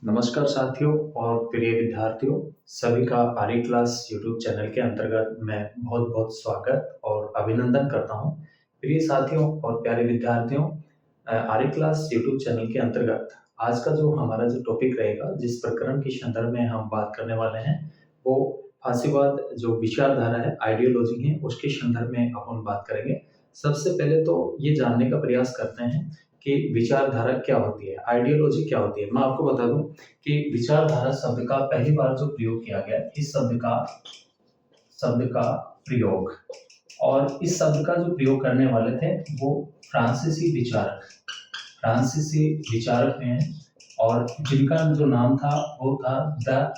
नमस्कार साथियों और प्रिय विद्यार्थियों, सभी का आर्य क्लास यूट्यूब चैनल के अंतर्गत मैं बहुत बहुत स्वागत और अभिनंदन करता हूं। प्रिय साथियों और प्यारे विद्यार्थियों, आर्य क्लास यूट्यूब चैनल के अंतर्गत आज का जो हमारा जो टॉपिक रहेगा, जिस प्रकरण के संदर्भ में हम बात करने वाले हैं, वो फांसीवाद जो विचारधारा है, आइडियोलॉजी है, उसके संदर्भ में अपन बात करेंगे। सबसे पहले तो ये जानने का प्रयास करते हैं कि विचारधारा क्या होती है, आइडियोलॉजी क्या होती है। मैं आपको बता दूं कि विचारधारा शब्द का पहली बार जो प्रयोग किया गया, इस शब्द का प्रयोग और इस शब्द का जो प्रयोग करने वाले थे वो फ्रांसीसी विचारक हैं और जिनका जो नाम था वो था द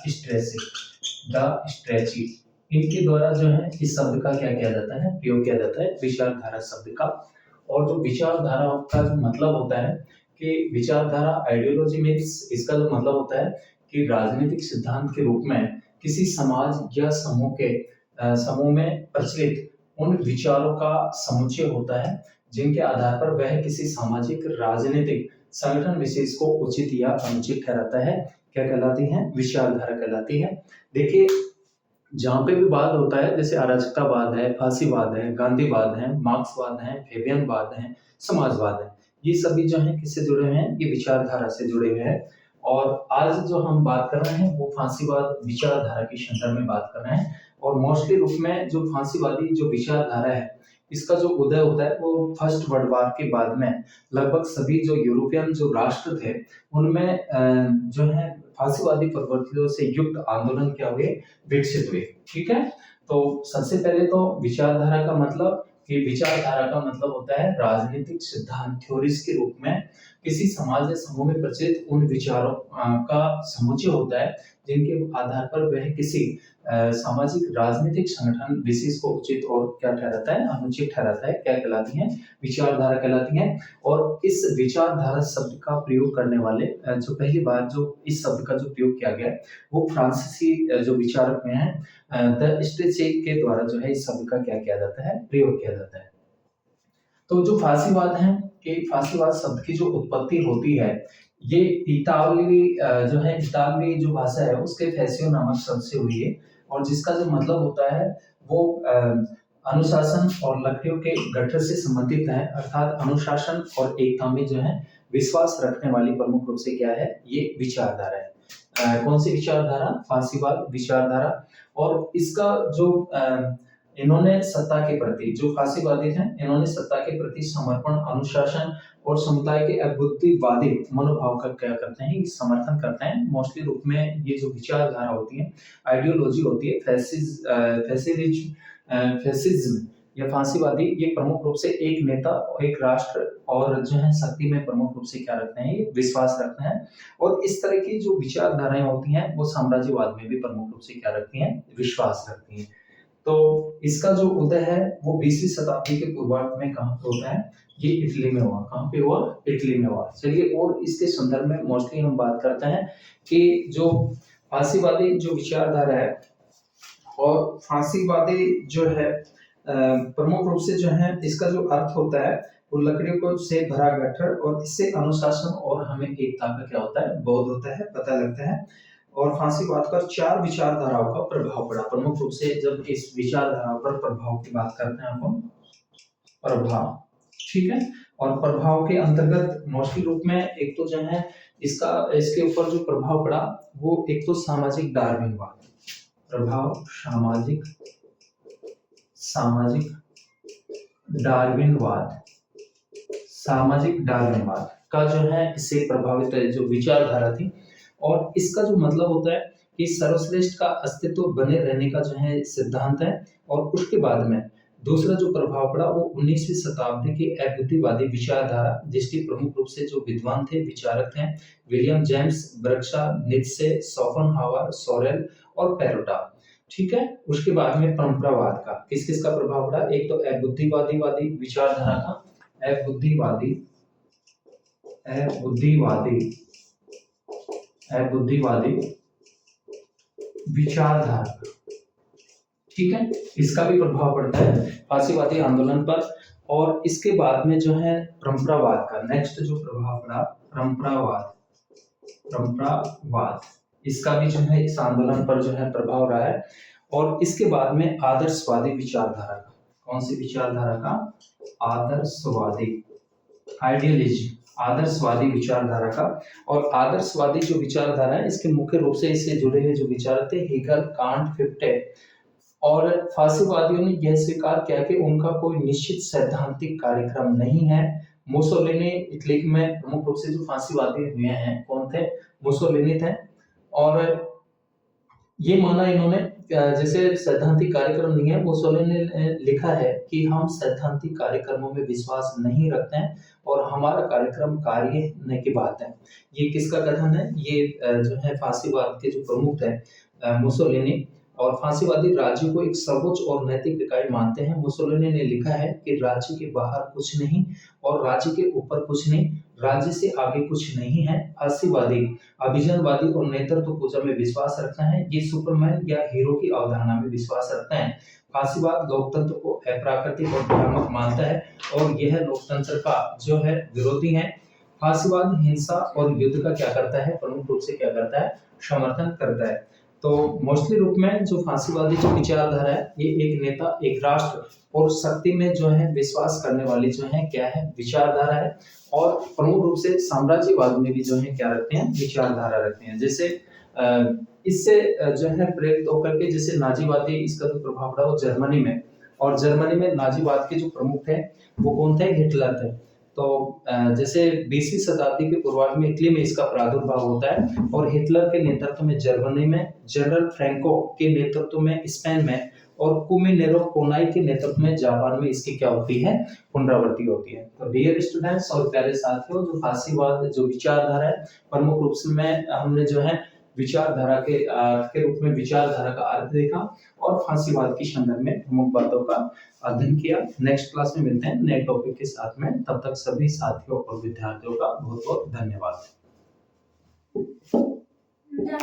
स्ट्रेची। इनके द्वारा जो है इस शब्द का क्या किया जाता है, प्रयोग किया जाता है विचारधारा शब्द का। और जो विचारधारा का जो मतलब होता है कि विचारधारा आइडियोलॉजी मीन्स, इसका जो मतलब होता है कि राजनीतिक सिद्धांत के रूप में किसी समाज या समूह में प्रचलित उन विचारों का समुच्चय होता है जिनके आधार पर वह किसी सामाजिक राजनीतिक संगठन विशेष को उचित या अनुचित ठहराता है। क्या कहलाती है? विचारधारा कहलाती है। देखिए, जहाँ पे भी वाद होता है, जैसे अराजकतावाद है, फांसीवाद है, गांधीवाद है, मार्क्सवाद है, फेबियनवाद है, समाजवाद है, ये सभी जो है किससे जुड़े हुए हैं? ये विचारधारा से जुड़े हुए हैं। और आज जो हम बात कर रहे हैं वो फांसीवाद विचारधारा के संदर्भ में बात कर रहे हैं। और मोस्टली रूप में जो फांसीवादी जो विचारधारा है, इसका जो उदय होता है वो फर्स्ट वर्ल्ड वार के बाद में लगभग सभी जो यूरोपियन जो राष्ट्र थे उनमें जो है फांसीवादी प्रवृत्तियों से युक्त आंदोलन क्या हुए, विकसित हुए। ठीक है, तो सबसे पहले तो विचारधारा का मतलब, कि विचारधारा का मतलब होता है राजनीतिक सिद्धांत, थ्योरीज के रूप में किसी समाज या समूह में प्रचलित उन विचारों का समुच्चय होता है जिनके आधार पर वह किसी सामाजिक राजनीतिक संगठन विशेष को उचित और क्या ठहराता है, अनुचित ठहराता है। क्या कहलाती है? विचारधारा कहलाती है। और इस विचारधारा शब्द का प्रयोग करने वाले जो पहली बार जो इस शब्द का जो प्रयोग किया गया वो फ्रांसीसी जो विचारक में है द स्ट्रेचे के द्वारा जो है इस शब्द का क्या किया जाता है, प्रयोग किया जाता है। तो जो फांसीवाद है, कि फांसीवाद शब्द की जो उत्पत्ति होती है ये इतालवी जो भाषा है उसके फैसियो नामक शब्द से हुई है। और जिसका जो मतलब होता है वो अनुशासन और लक्ष्यों के गठन से संबंधित है, अर्थात अनुशासन और एकता में जो है विश्वास रखने वाली प्रमुख रूप से क्या है, ये विचारधारा है। कौन सी विचारधारा? फांसीवाद विचारधारा। और इसका जो इन्होंने सत्ता के प्रति, जो फांसीवादी हैं, इन्होंने सत्ता के प्रति समर्पण, अनुशासन और समुदाय के अबुद्धिवादी मनोभाव का क्या करते हैं, समर्थन करते हैं। मोस्टली रूप में ये जो विचारधारा होती है, आइडियोलॉजी होती है, फैसिज्म या फांसीवादी, ये प्रमुख रूप से एक नेता, एक राष्ट्र और जो है शक्ति में प्रमुख रूप से क्या रखते हैं, ये विश्वास रखते हैं। और इस तरह की जो विचारधाराएं होती हैं वो साम्राज्यवाद में भी प्रमुख रूप से क्या रखती हैं, विश्वास रखती हैं। तो इसका जो उदय है वो 20वीं शताब्दी के पूर्वार्ध में कहाँ पे होता है, ये इटली में हुआ। कहाँ पे हुआ? इटली में हुआ। चलिए, और इसके संदर्भ में मोस्टली हम बात करते हैं कि जो फांसीवादी जो विचारधारा है और फांसीवादी जो है प्रमुख रूप से जो है इसका जो अर्थ होता है वो लकड़ियों को से भरा गट्ठर, और इससे अनुशासन और हमें एकता का क्या होता है, बोध होता है, पता लगता है। और फांसीवाद पर 4 विचारधाराओं का प्रभाव पड़ा। प्रमुख रूप से जब इस विचारधारा पर प्रभाव की बात करते हैं अपन, प्रभाव, ठीक है। और प्रभाव के अंतर्गत मोस्टली रूप में एक तो जो है इसके ऊपर जो प्रभाव पड़ा वो एक तो सामाजिक डार्विनवाद, प्रभाव सामाजिक डार्विनवाद का जो है इससे प्रभावित जो विचारधारा थी। और इसका जो मतलब होता है कि सर्वश्रेष्ठ का अस्तित्व बने रहने का जो है सिद्धांत है। और उसके बाद में दूसरा जो प्रभाव पड़ा वो 19वीं शताब्दी की अबुद्धिवादी विचारधारा, जिसके प्रमुख रूप से जो विद्वान थे, विचारक थे, विलियम जेम्स बर्कशा, नीत्शे, शोपेनहावर, सोरेल और पेरोटा। ठीक है, उसके बाद में परंपरावाद का किस का प्रभाव पड़ा? एक तो अबुद्धिवादी विचारधारा का, अबुद्धिवादी विचारधारा, ठीक है, इसका भी प्रभाव पड़ता है फांसीवादी आंदोलन पर। और इसके बाद में जो है परंपरावाद का नेक्स्ट जो प्रभाव पड़ा, परंपरावाद परंपरावाद, इसका भी जो है इस आंदोलन पर जो है प्रभाव रहा है। और इसके बाद में आदर्शवादी विचारधारा का, कौन सी विचारधारा का? आदर्शवादी, आइडियोलॉजी, आदर्शवादी विचारधारा का। और आदर्शवादी जो विचारधारा है, इसके मुख्य रूप से इससे जुड़े हुए जो विचार थे हेगल, कांट, फिफ्टे। और फासीवादियों ने यह स्वीकार किया कि उनका कोई निश्चित सैद्धांतिक कार्यक्रम नहीं है। मुसोलिनी इटली में प्रमुख रूप से जो फांसीवादी हुए हैं, कौन थे? मुसोलिनी थे। और ये माना इन्होंने जैसे सैद्धांतिक कार्यक्रम नहीं है, मुसोलिनी ने लिखा है कि हम सैद्धांतिक कार्यक्रमों में विश्वास नहीं रखते हैं और हमारा कार्यक्रम कार्य होने की बात है। ये किसका कथन है? ये जो है फांसीवाद के जो प्रमुख है मुसोलिनी। और फांसीवादी राज्य को एक सर्वोच्च और नैतिक इकाई मानते हैं। मुसोलिनी ने लिखा है कि राज्य के बाहर कुछ नहीं और राज्य के ऊपर कुछ नहीं, राज्य से आगे कुछ नहीं है। फांसीवादी अभिजनवादी और नेतृत्व पूजा में विश्वास रखता है। ये सुपरमैन या हीरो की अवधारणा में विश्वास रखता है। फांसीवाद लोकतंत्र को अप्राकृतिक और भ्रामक मानता है और यह लोकतंत्र का जो है विरोधी है। फांसीवाद हिंसा और युद्ध का क्या करता है? प्रमुख रूप से क्या करता है? समर्थन करता है। तो मोस्टली रूप में जो फांसीवादी जो विचारधारा है, ये एक नेता, एक राष्ट्र और शक्ति में जो है विश्वास करने वाली जो है क्या है? विचारधारा है। और प्रमुख रूप से साम्राज्यवाद में भी जो है क्या रखते हैं? विचारधारा रखते हैं। जैसे इससे जो है प्रेरित होकर के जैसे नाजीवादी, इसका जो प्रभाव रहा वो जर्मनी में, और जर्मनी में नाजीवाद के जो प्रमुख थे वो कौन थे? हिटलर थे। तो जैसे 20वीं शताब्दी के पूर्वार्ध में इटली में इसका प्रादुर्भाव होता है और हिटलर के नेतृत्व में जर्मनी में, जनरल फ्रैंको के नेतृत्व में स्पेन में और कुमिनेरो कोनाई के नेतृत्व में जापान में इसकी क्या होती है? पुनरावृत्ति होती है। तो डियर स्टूडेंट्स और प्यारे साथियों, जो फांसीवाद जो विचारधारा है, प्रमुख रूप से में हमने जो है विचारधारा के रूप में विचारधारा का अर्थ देखा और फांसीवाद की संदर्भ में प्रमुख बातों का अध्ययन किया। नेक्स्ट क्लास में मिलते हैं नए टॉपिक के साथ में। तब तक सभी साथियों और विद्यार्थियों का बहुत बहुत धन्यवाद।